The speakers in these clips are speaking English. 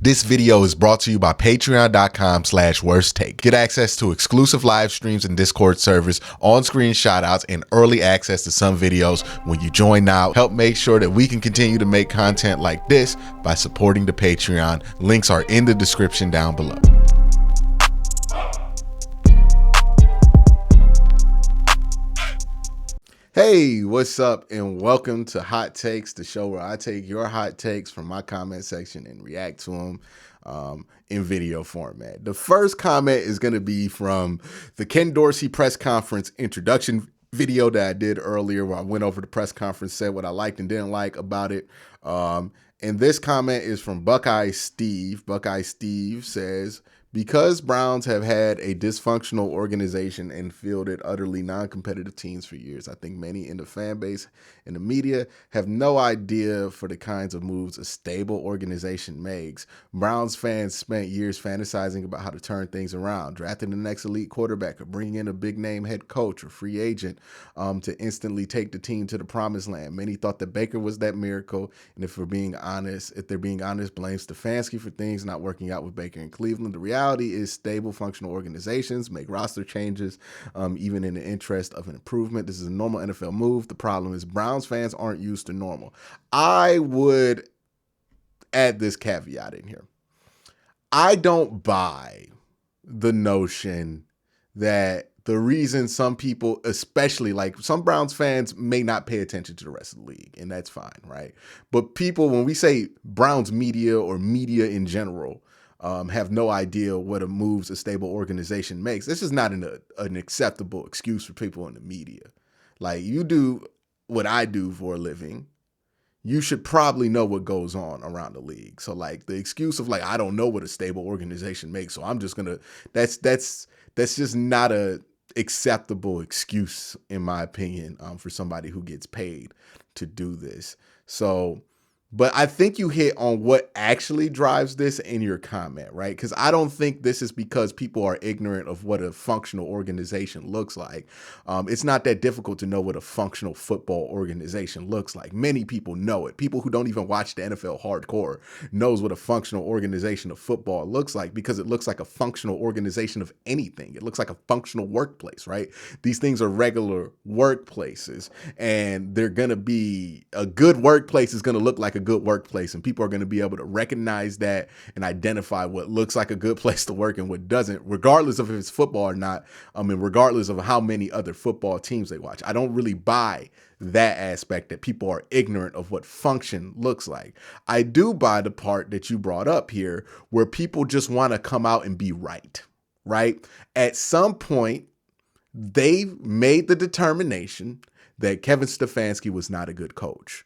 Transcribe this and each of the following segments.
This video is brought to you by patreon.com/worsttake. Get access to exclusive live streams and Discord servers, on-screen shoutouts, and early access to some videos when you join now. Help make sure that we can continue to make content like this by supporting the Patreon. Links are in the description down below. Hey, what's up, and welcome to Hot Takes, the show where I take your hot takes from my comment section and react to them in video format. The first comment is going to be from the Ken Dorsey press conference introduction video that I did earlier, where I went over the press conference, said what I liked and didn't like about it. And this comment is from Buckeye Steve. Buckeye Steve says, because Browns have had a dysfunctional organization and fielded utterly non-competitive teams for years, I think many in the fan base and the media have no idea for the kinds of moves a stable organization makes. Browns fans spent years fantasizing about how to turn things around, drafting the next elite quarterback or bringing in a big-name head coach or free agent to instantly take the team to the promised land. Many thought that Baker was that miracle, and if they're being honest, blame Stefanski for things not working out with Baker in Cleveland. The reality is stable, functional organizations make roster changes, even in the interest of an improvement. This is a normal NFL move. The problem is Browns fans aren't used to normal. I would add this caveat in here. I don't buy the notion that the reason some people, especially like some Browns fans, may not pay attention to the rest of the league, and that's fine, right? But people, when we say Browns media or media in general, have no idea what a moves a stable organization makes, this is not an acceptable excuse for people in the media. Like, you do what I do for a living, you should probably know what goes on around the league. So like the excuse of like, I don't know what a stable organization makes, so I'm just gonna, that's just not a acceptable excuse, in my opinion, for somebody who gets paid to do this. So, but I think you hit on what actually drives this in your comment, right? Because I don't think this is because people are ignorant of what a functional organization looks like. It's not that difficult to know what a functional football organization looks like. Many people know it. People who don't even watch the NFL hardcore knows what a functional organization of football looks like, because it looks like a functional organization of anything. It looks like a functional workplace, right? These things are regular workplaces, and they're going to be, a good workplace is going to look like a good workplace, and people are going to be able to recognize that and identify what looks like a good place to work and what doesn't, regardless of if it's football or not, and regardless of how many other football teams they watch. I don't really buy that aspect, that people are ignorant of what function looks like. I do buy the part that you brought up here, where people just want to come out and be right? At some point, they made the determination that Kevin Stefanski was not a good coach,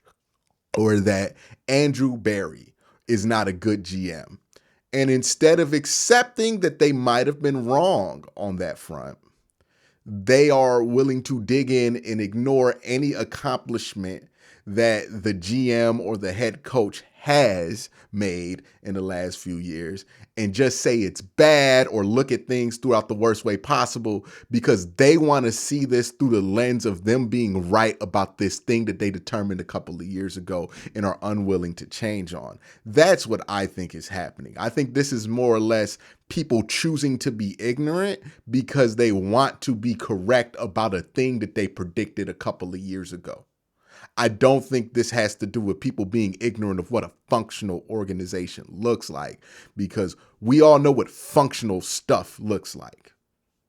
or that Andrew Berry is not a good GM. And instead of accepting that they might have been wrong on that front, they are willing to dig in and ignore any accomplishment that the GM or the head coach has made in the last few years, and just say it's bad or look at things throughout the worst way possible, because they want to see this through the lens of them being right about this thing that they determined a couple of years ago and are unwilling to change on. That's what I think is happening. I think this is more or less people choosing to be ignorant because they want to be correct about a thing that they predicted a couple of years ago. I don't think this has to do with people being ignorant of what a functional organization looks like, because we all know what functional stuff looks like.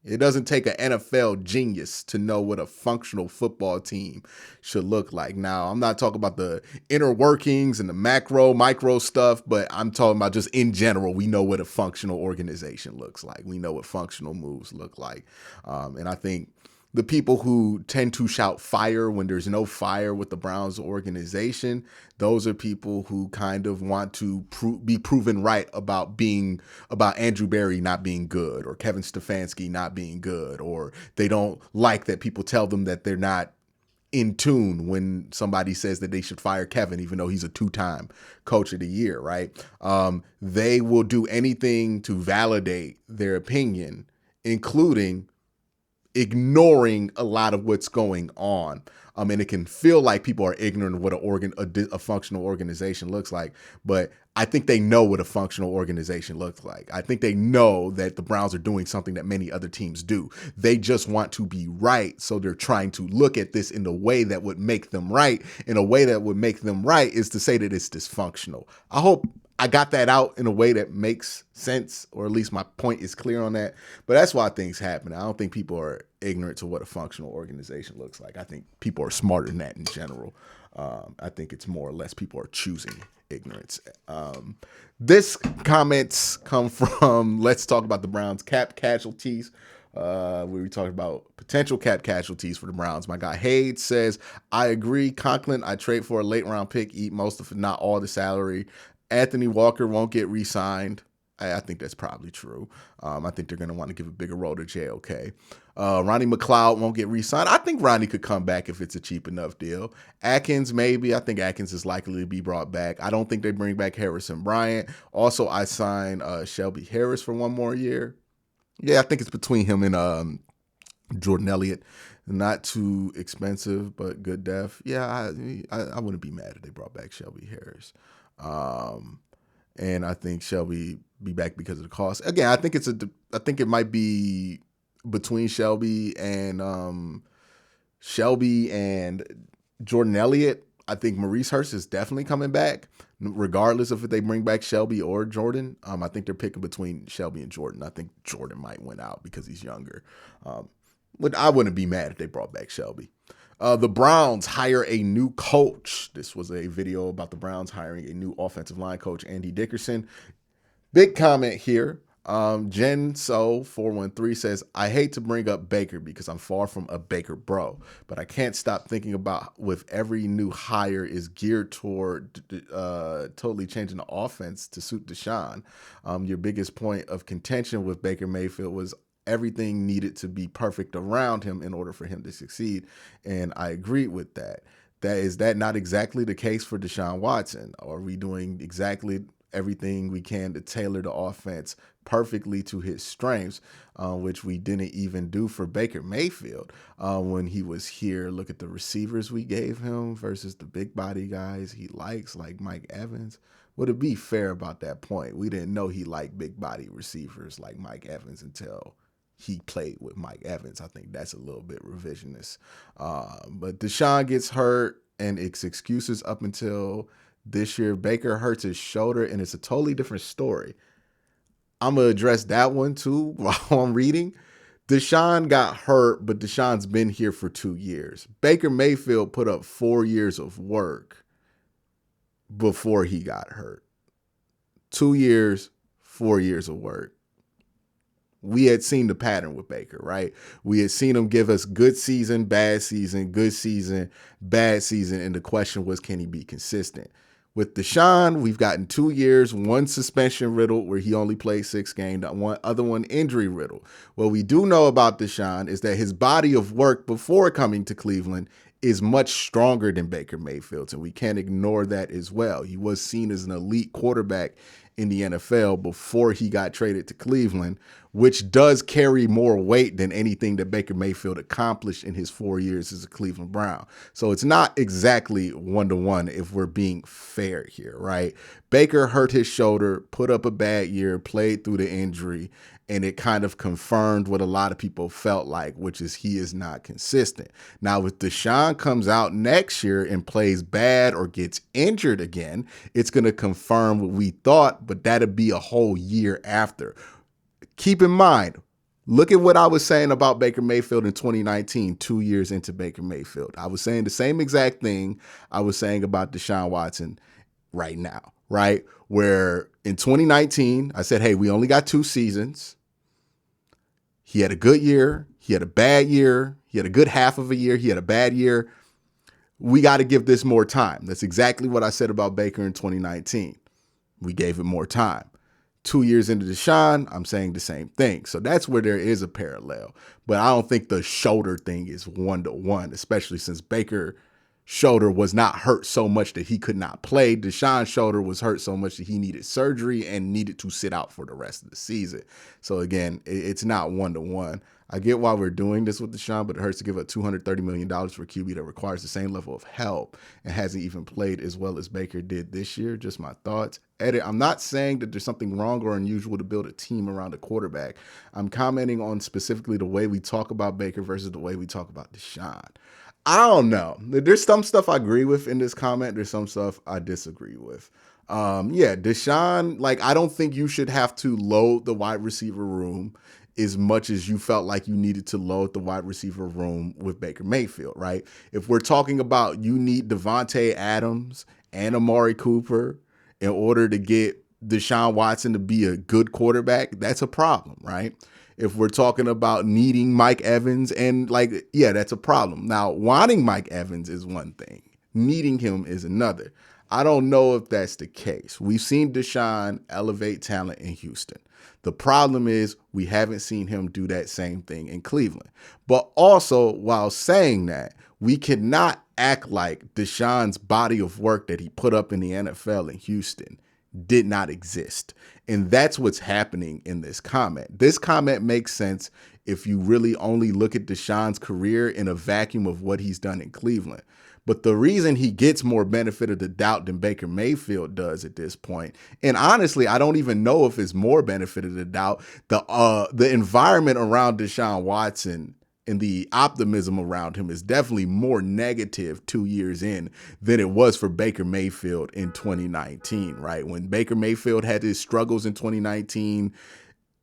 It doesn't take an NFL genius to know what a functional football team should look like. Now, I'm not talking about the inner workings and the micro stuff, but I'm talking about just in general, we know what a functional organization looks like. We know what functional moves look like. And I think the people who tend to shout fire when there's no fire with the Browns organization, those are people who kind of want to be proven right about Andrew Berry not being good, or Kevin Stefanski not being good, or they don't like that people tell them that they're not in tune when somebody says that they should fire Kevin, even though he's a two-time coach of the year, right? They will do anything to validate their opinion, including ignoring a lot of what's going on. And it can feel like people are ignorant of what a functional organization looks like. But I think they know what a functional organization looks like. I think they know that the Browns are doing something that many other teams do. They just want to be right. So they're trying to look at this in a way that would make them right. And a way that would make them right is to say that it's dysfunctional. I hope I got that out in a way that makes sense, or at least my point is clear on that. But that's why things happen. I don't think people are ignorant to what a functional organization looks like. I think people are smarter than that in general. I think it's more or less people are choosing ignorance. This comments come from Let's Talk About the Browns cap casualties. We were talking about potential cap casualties for the Browns. My guy Hayes says, I agree. Conklin, I trade for a late round pick, eat most of it, not all the salary. Anthony Walker won't get re-signed. I think that's probably true. I think they're going to want to give a bigger role to JOK. Ronnie McLeod won't get re-signed. I think Ronnie could come back if it's a cheap enough deal. Atkins, maybe. I think Atkins is likely to be brought back. I don't think they bring back Harrison Bryant. Also, I signed Shelby Harris for one more year. Yeah, I think it's between him and Jordan Elliott. Not too expensive, but good def. Yeah, I wouldn't be mad if they brought back Shelby Harris. And I think Shelby be back because of the cost. Again, I think it might be between Shelby and Jordan Elliott. I think Maurice Hurst is definitely coming back, regardless of if they bring back Shelby or Jordan. I think they're picking between Shelby and Jordan. I think Jordan might win out because he's younger. But I wouldn't be mad if they brought back Shelby. The Browns hire a new coach. This was a video about the Browns hiring a new offensive line coach, Andy Dickerson. Big comment here. Jen So 413 says, I hate to bring up Baker because I'm far from a Baker bro, but I can't stop thinking about with every new hire is geared toward totally changing the offense to suit Deshaun. Your biggest point of contention with Baker Mayfield was everything needed to be perfect around him in order for him to succeed. And I agree with that. Is that not exactly the case for Deshaun Watson? Are we doing exactly everything we can to tailor the offense perfectly to his strengths, which we didn't even do for Baker Mayfield when he was here? Look at the receivers we gave him versus the big body guys he likes, like Mike Evans. Would it be fair about that point? We didn't know he liked big body receivers like Mike Evans until he played with Mike Evans. I think that's a little bit revisionist. But Deshaun gets hurt, and it's excuses up until this year. Baker hurts his shoulder, and it's a totally different story. I'm going to address that one too while I'm reading. Deshaun got hurt, but Deshaun's been here for 2 years. Baker Mayfield put up 4 years of work before he got hurt. 2 years, 4 years of work. We had seen the pattern with Baker, right? We had seen him give us good season, bad season, good season, bad season. And the question was, can he be consistent? With Deshaun, we've gotten 2 years, one suspension riddled where he only played 6 games, one other one injury riddled. What we do know about Deshaun is that his body of work before coming to Cleveland is much stronger than Baker Mayfield's, and we can't ignore that as well. He was seen as an elite quarterback in the NFL before he got traded to Cleveland, which does carry more weight than anything that Baker Mayfield accomplished in his 4 years as a Cleveland Brown. So it's not exactly 1-to-1 if we're being fair here, right? Baker hurt his shoulder, put up a bad year, played through the injury, and it kind of confirmed what a lot of people felt like, which is he is not consistent. Now, if Deshaun comes out next year and plays bad or gets injured again, it's going to confirm what we thought, but that'd be a whole year after. Keep in mind, look at what I was saying about Baker Mayfield in 2019, 2 years into Baker Mayfield. I was saying the same exact thing I was saying about Deshaun Watson right now, right? Where in 2019, I said, hey, we only got 2 seasons. He had a good year. He had a bad year. He had a good half of a year. He had a bad year. We got to give this more time. That's exactly what I said about Baker in 2019. We gave him more time. 2 years into Deshaun, I'm saying the same thing. So that's where there is a parallel. But I don't think the shoulder thing is 1-to-1, especially since Baker shoulder was not hurt so much that he could not play. Deshaun's shoulder was hurt so much that he needed surgery and needed to sit out for the rest of the season. So again, it's not 1-to-1. I get why we're doing this with Deshaun, but it hurts to give up $230 million for a QB that requires the same level of help and hasn't even played as well as Baker did this year. Just my thoughts. Edit, I'm not saying that there's something wrong or unusual to build a team around a quarterback. I'm commenting on specifically the way we talk about Baker versus the way we talk about Deshaun. I don't know. There's some stuff I agree with in this comment. There's some stuff I disagree with. Deshaun, I don't think you should have to load the wide receiver room as much as you felt like you needed to load the wide receiver room with Baker Mayfield, right? If we're talking about you need Devontae Adams and Amari Cooper in order to get Deshaun Watson to be a good quarterback, that's a problem, right? If we're talking about needing Mike Evans and that's a problem. Now, wanting Mike Evans is one thing. Needing him is another. I don't know if that's the case. We've seen Deshaun elevate talent in Houston. The problem is we haven't seen him do that same thing in Cleveland. But also, while saying that, we cannot act like Deshaun's body of work that he put up in the NFL in Houston did not exist. And that's what's happening in this comment. This comment makes sense if you really only look at Deshaun's career in a vacuum of what he's done in Cleveland. But the reason he gets more benefit of the doubt than Baker Mayfield does at this point, and honestly, I don't even know if it's more benefit of the doubt, the environment around Deshaun Watson and the optimism around him is definitely more negative 2 years in than it was for Baker Mayfield in 2019, right? When Baker Mayfield had his struggles in 2019,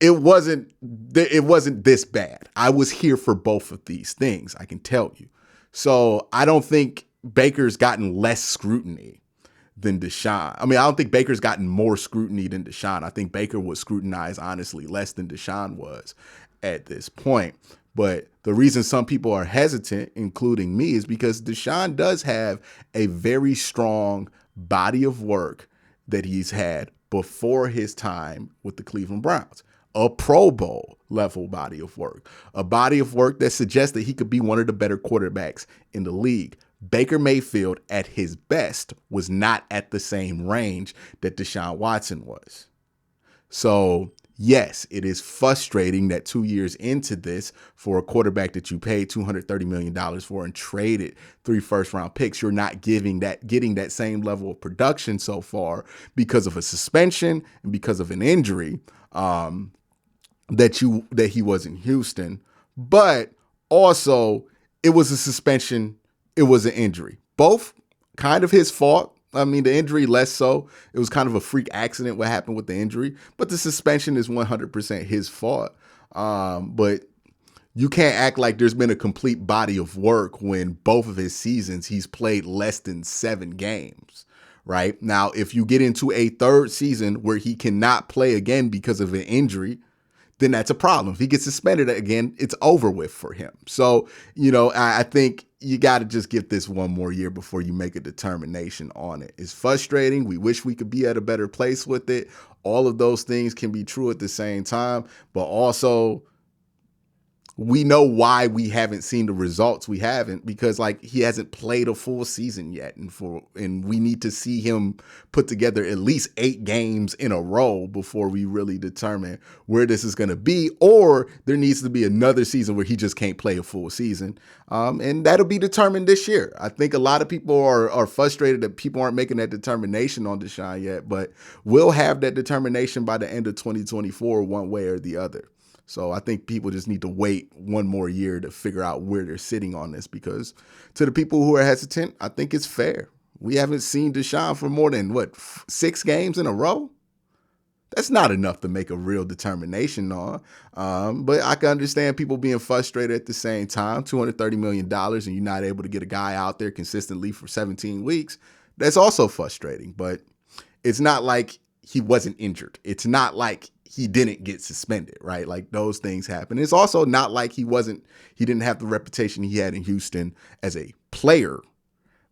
it wasn't this bad. I was here for both of these things, I can tell you. So I don't think Baker's gotten less scrutiny than Deshaun. I don't think Baker's gotten more scrutiny than Deshaun. I think Baker was scrutinized, honestly, less than Deshaun was at this point. But the reason some people are hesitant, including me, is because Deshaun does have a very strong body of work that he's had before his time with the Cleveland Browns. A Pro Bowl level body of work, a body of work that suggests that he could be one of the better quarterbacks in the league. Baker Mayfield at his best was not at the same range that Deshaun Watson was. So yes, it is frustrating that 2 years into this, for a quarterback that you paid $230 million for and traded 3 first-round picks, you're not getting that same level of production so far because of a suspension and because of an injury that he was in Houston. But also, it was a suspension, it was an injury. Both kind of his fault. The injury less so. It was kind of a freak accident what happened with the injury, but the suspension is 100% his fault. But you can't act like there's been a complete body of work when both of his seasons he's played less than 7 games, right? Now, if you get into a third season where he cannot play again because of an injury, then that's a problem. If he gets suspended again, it's over with for him. So, I think you got to just give this one more year before you make a determination on it. It's frustrating. We wish we could be at a better place with it. All of those things can be true at the same time, but also we know why we haven't seen the results we haven't, because he hasn't played a full season yet. And we need to see him put together at least 8 games in a row before we really determine where this is going to be, or there needs to be another season where he just can't play a full season. And that'll be determined this year. I think a lot of people are frustrated that people aren't making that determination on Deshaun yet, but we'll have that determination by the end of 2024, one way or the other. So I think people just need to wait one more year to figure out where they're sitting on this, because to the people who are hesitant, I think it's fair. We haven't seen Deshaun for more than 6 games in a row. That's not enough to make a real determination on. But I can understand people being frustrated at the same time. $230 million and you're not able to get a guy out there consistently for 17 weeks. That's also frustrating, but it's not like he wasn't injured. It's not like he didn't get suspended, right? Those things happen. It's also not like he didn't have the reputation he had in Houston as a player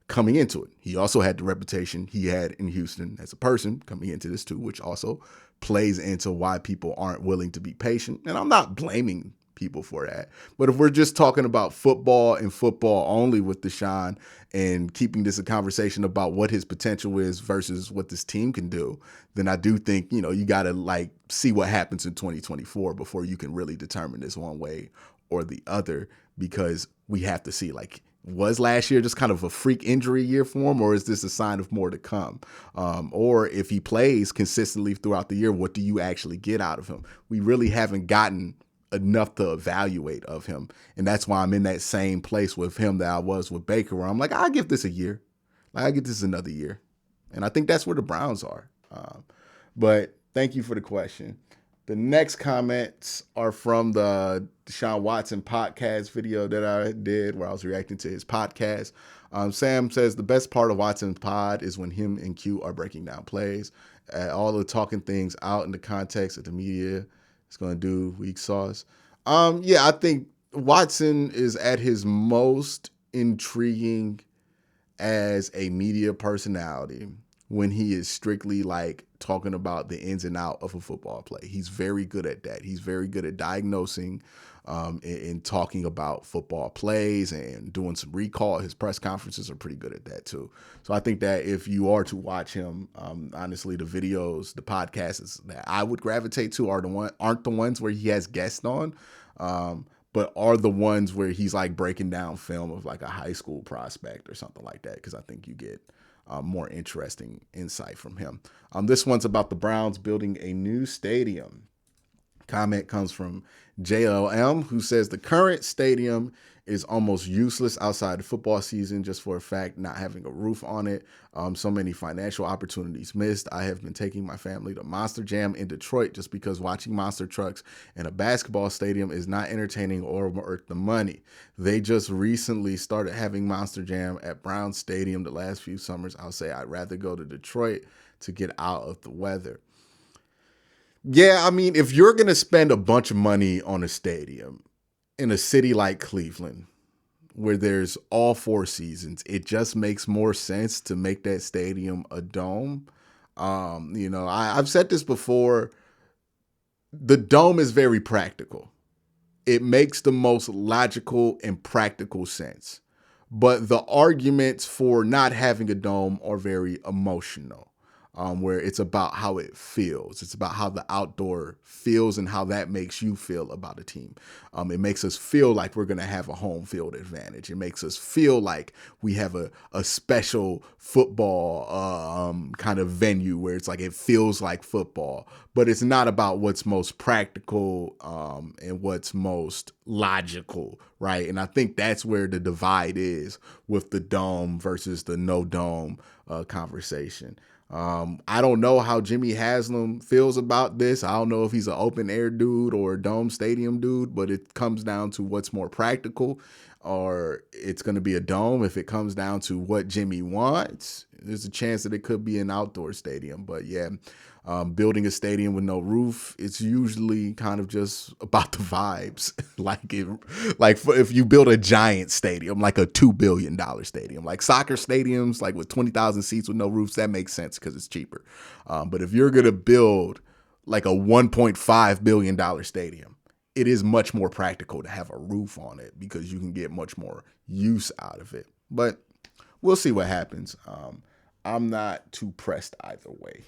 coming into it. He also had the reputation he had in Houston as a person coming into this too, which also plays into why people aren't willing to be patient. And I'm not blaming people for that. But if we're just talking about football and football only with Deshaun and keeping this a conversation about what his potential is versus what this team can do, then I do think, you got to like see what happens in 2024 before you can really determine this one way or the other, because we have to see, like, was last year just kind of a freak injury year for him, or is this a sign of more to come? Or if he plays consistently throughout the year, what do you actually get out of him? We really haven't gotten enough to evaluate of him. And that's why I'm in that same place with him that I was with Baker, where I'm like, I'll give this a year. Like, I'll give this another year. And I think that's where the Browns are. But thank you for the question. The next comments are from the Deshaun Watson podcast video that I did where I was reacting to his podcast. Sam says the best part of Watson's pod is when him and Q are breaking down plays. All the talking things out in the context of the media is going to do weak sauce. I think Watson is at his most intriguing as a media personality when he is strictly like talking about the ins and out of a football play. He's very good at that. He's very good at diagnosing and talking about football plays and doing some recall. His press conferences are pretty good at that too. So I think that if you are to watch him, honestly, the videos, the podcasts that I would gravitate to aren't the ones where he has guests on, but are the ones where he's like breaking down film of like a high school prospect or something like that, because I think you get more interesting insight from him. This one's about the Browns building a new stadium. Comment comes from JLM, who says the current stadium is almost useless outside the football season, just for a fact not having a roof on it. So many financial opportunities missed. I have been taking my family to Monster Jam in Detroit just because watching monster trucks in a basketball stadium is not entertaining or worth the money. They just recently started having Monster Jam at Brown Stadium the last few summers. I'll say I'd rather go to Detroit to get out of the weather. Yeah, I mean, if you're going to spend a bunch of money on a stadium in a city like Cleveland, where there's all four seasons, it just makes more sense to make that stadium a dome. I've said this before. The dome is very practical. It makes the most logical and practical sense. But the arguments for not having a dome are very emotional. Where it's about how it feels. It's about how the outdoor feels and how that makes you feel about a team. It makes us feel like we're going to have a home field advantage. It makes us feel like we have a special football kind of venue where it's like it feels like football. But it's not about what's most practical and what's most logical, right? And I think that's where the divide is with the dome versus the no dome conversation. I don't know how Jimmy Haslam feels about this. I don't know if he's an open air dude or a dome stadium dude, but it comes down to what's more practical, or it's going to be a dome. If it comes down to what Jimmy wants, there's a chance that it could be an outdoor stadium. But yeah, building a stadium with no roof, it's usually kind of just about the vibes. If you build a giant stadium, like a $2 billion stadium, like soccer stadiums, like with 20,000 seats with no roofs, that makes sense because it's cheaper. But if you're going to build like a $1.5 billion stadium, it is much more practical to have a roof on it because you can get much more use out of it. But we'll see what happens. I'm not too pressed either way.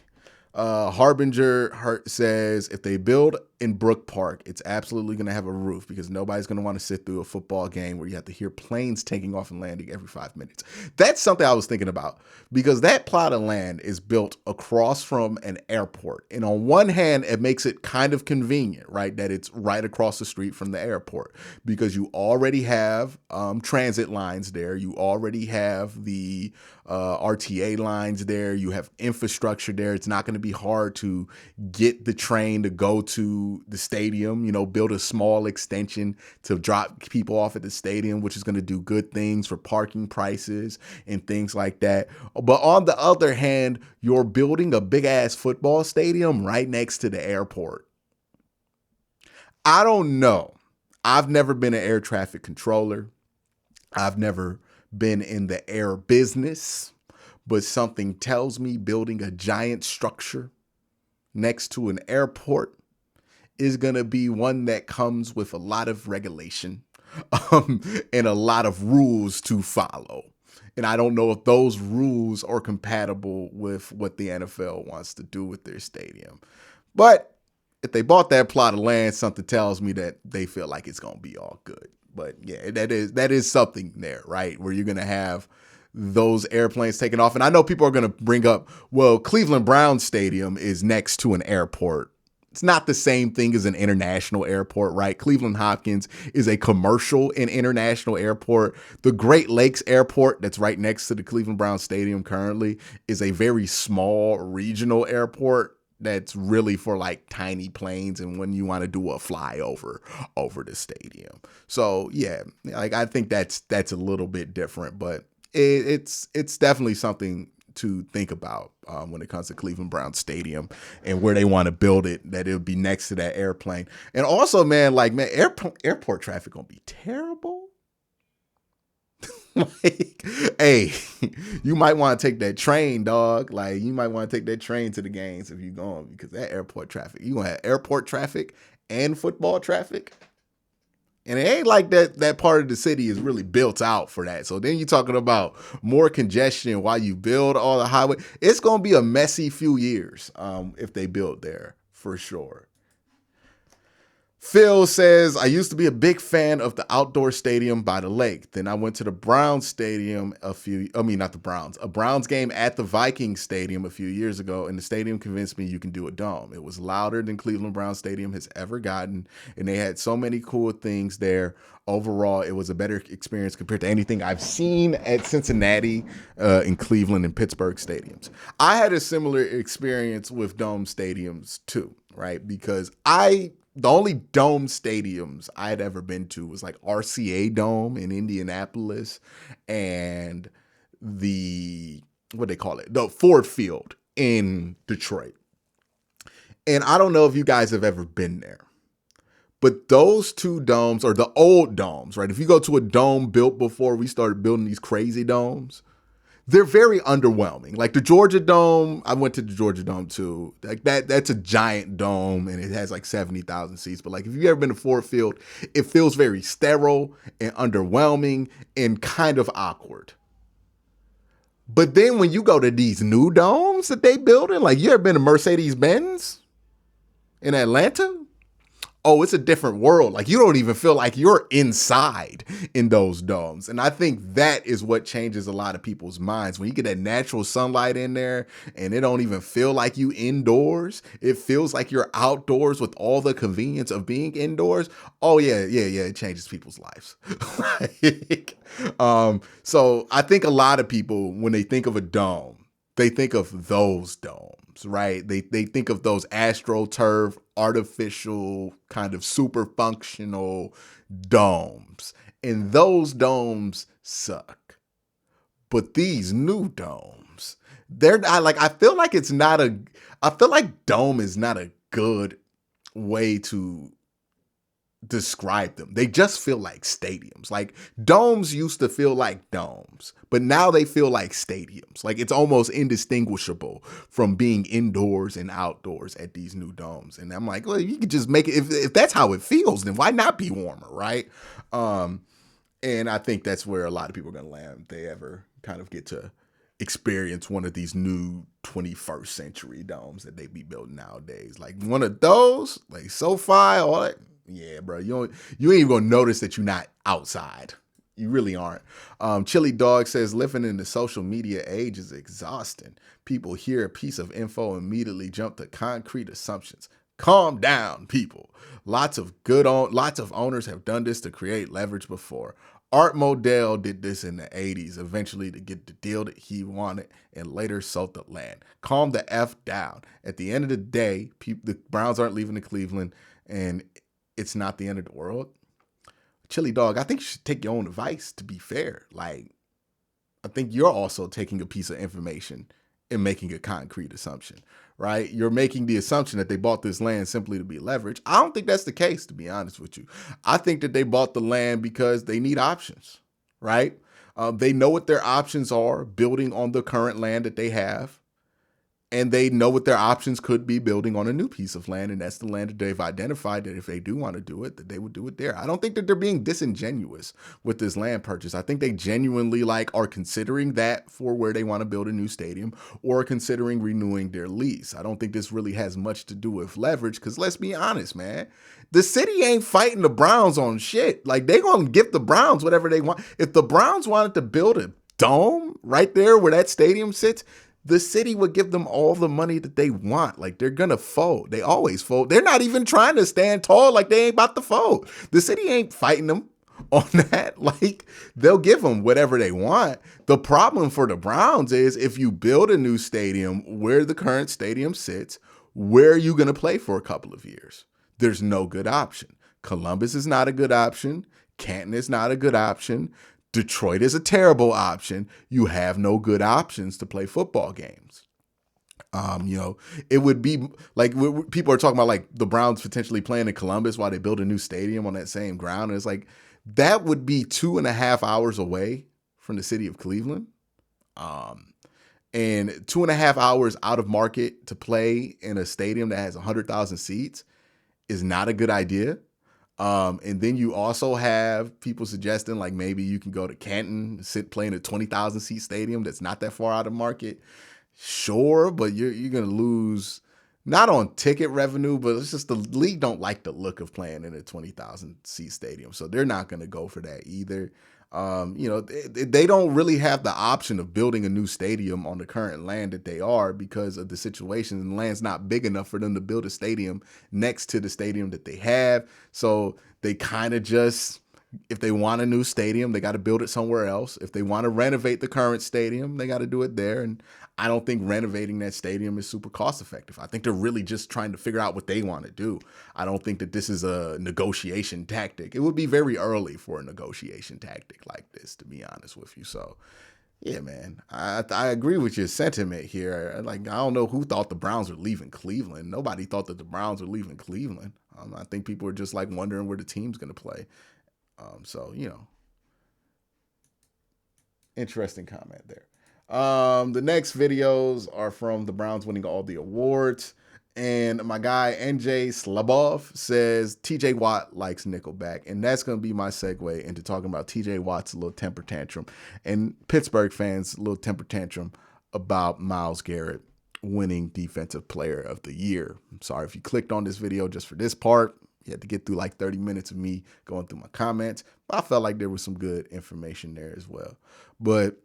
Harbinger says if they build in Brook Park, it's absolutely going to have a roof because nobody's going to want to sit through a football game where you have to hear planes taking off and landing every 5 minutes. That's something I was thinking about because that plot of land is built across from an airport. And on one hand, it makes it kind of convenient, right? That it's right across the street from the airport because you already have transit lines there. You already have the RTA lines there. You have infrastructure there. It's not going to be hard to get the train to go to the stadium, build a small extension to drop people off at the stadium, which is going to do good things for parking prices and things like that. But on the other hand, you're building a big ass football stadium right next to the airport. I don't know. I've never been an air traffic controller. I've never been in the air business, but something tells me building a giant structure next to an airport is going to be one that comes with a lot of regulation and a lot of rules to follow. And I don't know if those rules are compatible with what the NFL wants to do with their stadium. But if they bought that plot of land, something tells me that they feel like it's going to be all good. But yeah, that is something there, right? Where you're going to have those airplanes taking off. And I know people are going to bring up, well, Cleveland Browns Stadium is next to an airport. It's not the same thing as an international airport, right? Cleveland Hopkins is a commercial and international airport. The Great Lakes Airport that's right next to the Cleveland Browns Stadium currently is a very small regional airport that's really for like tiny planes and when you want to do a flyover over the stadium. So yeah, like I think that's a little bit different, but it's definitely something to think about when it comes to Cleveland Browns Stadium and where they want to build it, that it'll be next to that airplane. And also, man, airport traffic gonna be terrible. Like, hey, you might want to take that train, dog. Like, you might want to take that train to the games if you're going, because that airport traffic, you gonna have airport traffic and football traffic. And it ain't like that part of the city is really built out for that. So then you're talking about more congestion while you build all the highway. It's going to be a messy few years if they build there, for sure. Phil says, I used to be a big fan of the outdoor stadium by the lake. Then I went to the Browns stadium a Browns game at the Vikings stadium a few years ago, and the stadium convinced me you can do a dome. It was louder than Cleveland Browns Stadium has ever gotten, and they had so many cool things there. Overall, it was a better experience compared to anything I've seen at Cincinnati, in Cleveland, and Pittsburgh stadiums. I had a similar experience with dome stadiums too, right? Because the only dome stadiums I had ever been to was like RCA Dome in Indianapolis and the Ford Field in Detroit. And I don't know if you guys have ever been there, but those two domes are the old domes, right? If you go to a dome built before we started building these crazy domes, they're very underwhelming. Like the Georgia Dome, I went to the Georgia Dome too. Like that's a giant dome and it has like 70,000 seats. But like if you've ever been to Ford Field, it feels very sterile and underwhelming and kind of awkward. But then when you go to these new domes that they building, like you ever been to Mercedes-Benz in Atlanta? Oh, it's a different world. Like you don't even feel like you're inside in those domes. And I think that is what changes a lot of people's minds. When you get that natural sunlight in there and it don't even feel like you indoors, it feels like you're outdoors with all the convenience of being indoors. Oh yeah, it changes people's lives. So I think a lot of people, when they think of a dome, they think of those domes, right? They think of those AstroTurf, artificial, kind of super functional domes. And those domes suck. But these new domes, they're not like, I feel like dome is not a good way to describe them. They just feel like stadiums. Like domes used to feel like domes, but now they feel like stadiums. Like it's almost indistinguishable from being indoors and outdoors at these new domes. And I'm like, well, you could just make it, if that's how it feels, then why not be warmer, right? And I think that's where a lot of people are going to land if they ever kind of get to experience one of these new 21st century domes that they be building nowadays. Like one of those, like SoFi, all that. Yeah, bro, you ain't even gonna notice that you're not outside. You really aren't. Chili Dog says, living in the social media age is exhausting. People hear a piece of info and immediately jump to concrete assumptions. Calm down, people. Lots of owners have done this to create leverage before. Art Modell did this in the 80s, eventually to get the deal that he wanted and later sold the land. Calm the F down. At the end of the day, the Browns aren't leaving to Cleveland, and it's not the end of the world. Chili Dog, I think you should take your own advice, to be fair. Like, I think you're also taking a piece of information and making a concrete assumption, right? You're making the assumption that they bought this land simply to be leveraged. I don't think that's the case, to be honest with you. I think that they bought the land because they need options, right? They know what their options are building on the current land that they have. and they know what their options could be building on a new piece of land. And that's the land that they've identified that if they do want to do it, that they would do it there. I don't think that they're being disingenuous with this land purchase. I think they genuinely are considering that for where they want to build a new stadium or considering renewing their lease. I don't think this really has much to do with leverage because let's be honest, man. The city ain't fighting the Browns on shit. Like, they gonna give the Browns whatever they want. If the Browns wanted to build a dome right there where that stadium sits, the city would give them all the money that they want. Like, they're gonna fold. They always fold. They're not even trying to stand tall. Like, they ain't about to fold. The city ain't fighting them on that. Like, they'll give them whatever they want. The problem for the Browns is if you build a new stadium where the current stadium sits, where are you gonna play for a couple of years? There's no good option. Columbus is not a good option. Canton is not a good option. Detroit is a terrible option. You have no good options to play football games. It would be like people are talking about like the Browns potentially playing in Columbus while they build a new stadium on that same ground. And it's like, that would be 2.5 hours away from the city of Cleveland. And 2.5 hours out of market to play in a stadium that has 100,000 seats is not a good idea. And then you also have people suggesting like maybe you can go to Canton, play in a 20,000 seat stadium that's not that far out of market. Sure, but you're going to lose not on ticket revenue, but it's just the league don't like the look of playing in a 20,000 seat stadium. So they're not going to go for that either. They don't really have the option of building a new stadium on the current land that they are because of the situation. And the land's not big enough for them to build a stadium next to the stadium that they have. So they kind of just, if they want a new stadium, they got to build it somewhere else. If they want to renovate the current stadium, they got to do it there. And I don't think renovating that stadium is super cost effective. I think they're really just trying to figure out what they want to do. I don't think that this is a negotiation tactic. It would be very early for a negotiation tactic like this, to be honest with you. So, yeah, man, I agree with your sentiment here. Like, I don't know who thought the Browns were leaving Cleveland. Nobody thought that the Browns were leaving Cleveland. I think people were just like wondering where the team's going to play. Interesting comment there. The next videos are from the Browns winning all the awards. And my guy, NJ Slabov, says TJ Watt likes Nickelback. And that's going to be my segue into talking about TJ Watt's little temper tantrum and Pittsburgh fans' little temper tantrum about Myles Garrett winning Defensive Player of the Year. I'm sorry if you clicked on this video just for this part. You had to get through like 30 minutes of me going through my comments. But I felt like there was some good information there as well. But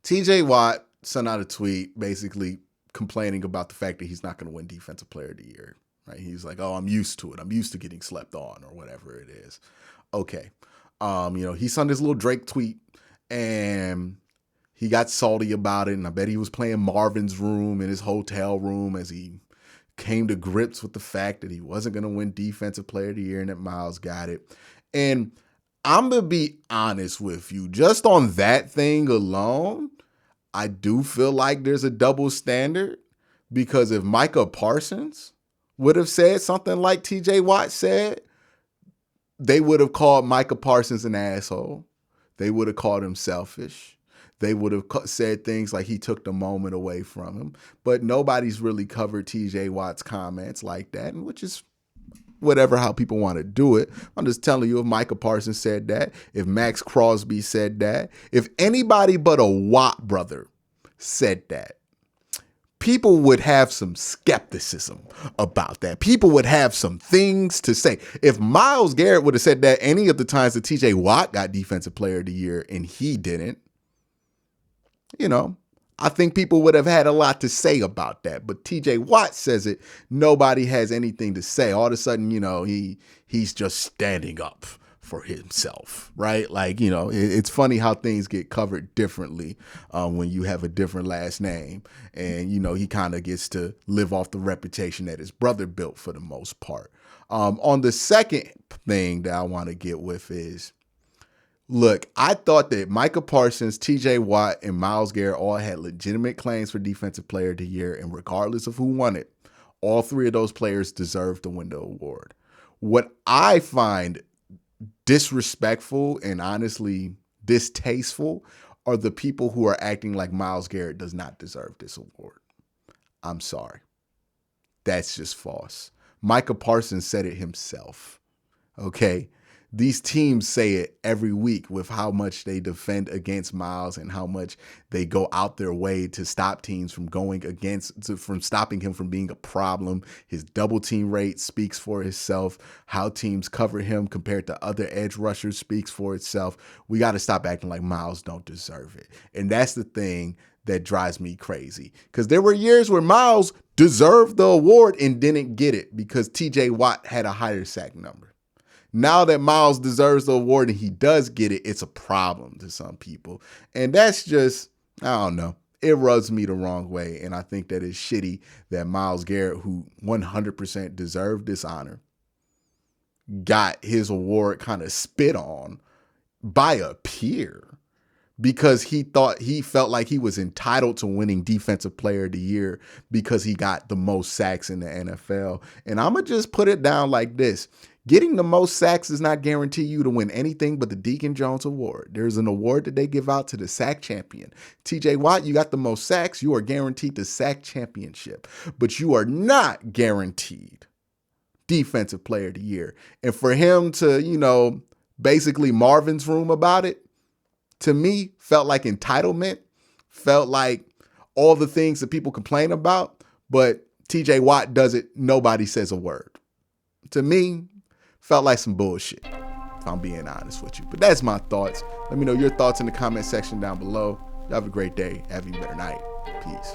TJ Watt sent out a tweet basically complaining about the fact that he's not going to win Defensive Player of the Year. Right? He's like, oh, I'm used to it. I'm used to getting slept on or whatever it is. Okay. He sent this little Drake tweet and he got salty about it. And I bet he was playing Marvin's Room in his hotel room as he came to grips with the fact that he wasn't going to win Defensive Player of the Year and that Myles got it. And I'm going to be honest with you, just on that thing alone, I do feel like there's a double standard because if Micah Parsons would have said something like TJ Watt said, they would have called Micah Parsons an asshole. They would have called him selfish. They would have said things like he took the moment away from him. But nobody's really covered TJ Watt's comments like that, and which is whatever, how people want to do it. I'm just telling you, if Micah Parsons said that, if Max Crosby said that, if anybody but a Watt brother said that, people would have some skepticism about that. People would have some things to say. If Myles Garrett would have said that any of the times that TJ Watt got Defensive Player of the Year and he didn't, I think people would have had a lot to say about that. But TJ Watt says it, nobody has anything to say. All of a sudden, he's just standing up for himself, right? Like, it's funny how things get covered differently when you have a different last name. And, he kind of gets to live off the reputation that his brother built for the most part. On the second thing that I want to get with is, look, I thought that Micah Parsons, TJ Watt, and Myles Garrett all had legitimate claims for Defensive Player of the Year, and regardless of who won it, all three of those players deserve to win the award. What I find disrespectful and honestly distasteful are the people who are acting like Myles Garrett does not deserve this award. I'm sorry. That's just false. Micah Parsons said it himself. Okay? These teams say it every week with how much they defend against Miles and how much they go out their way to stop teams from from stopping him from being a problem. His double team rate speaks for itself. How teams cover him compared to other edge rushers speaks for itself. We got to stop acting like Miles don't deserve it. And that's the thing that drives me crazy. Because there were years where Miles deserved the award and didn't get it because TJ Watt had a higher sack number. Now that Miles deserves the award and he does get it, it's a problem to some people. And that's just, I don't know. It rubs me the wrong way. And I think that it's shitty that Myles Garrett, who 100% deserved this honor, got his award kind of spit on by a peer because he felt like he was entitled to winning Defensive Player of the Year because he got the most sacks in the NFL. And I'm going to just put it down like this. Getting the most sacks does not guarantee you to win anything but the Deacon Jones Award. There's an award that they give out to the sack champion. TJ Watt, you got the most sacks. You are guaranteed the sack championship, but you are not guaranteed Defensive Player of the Year. And for him to, basically Marvin's room about it, to me, felt like entitlement, felt like all the things that people complain about, but TJ Watt does it. Nobody says a word. To me, felt like some bullshit, if I'm being honest with you. But that's my thoughts. Let me know your thoughts in the comment section down below. Have a great day. Have a better night. Peace.